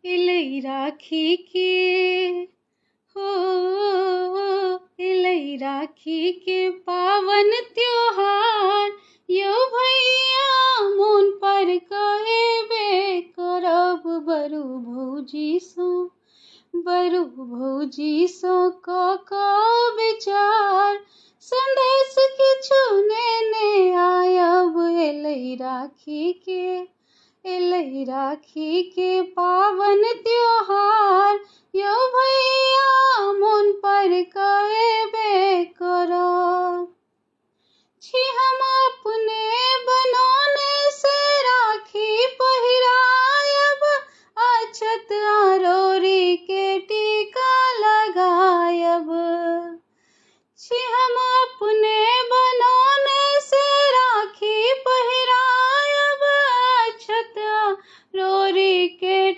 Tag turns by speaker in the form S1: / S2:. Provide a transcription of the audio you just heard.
S1: एलै राखी के हो, एलै राखी के पावन त्योहार। यौ भैया मोन पर कहेबे करब बरू भौजी सो, बरू भौजी सो कऽ विचार। संदेश किछु नेने आयब एलै राखी के, एलै राखी के पावन त्योहार।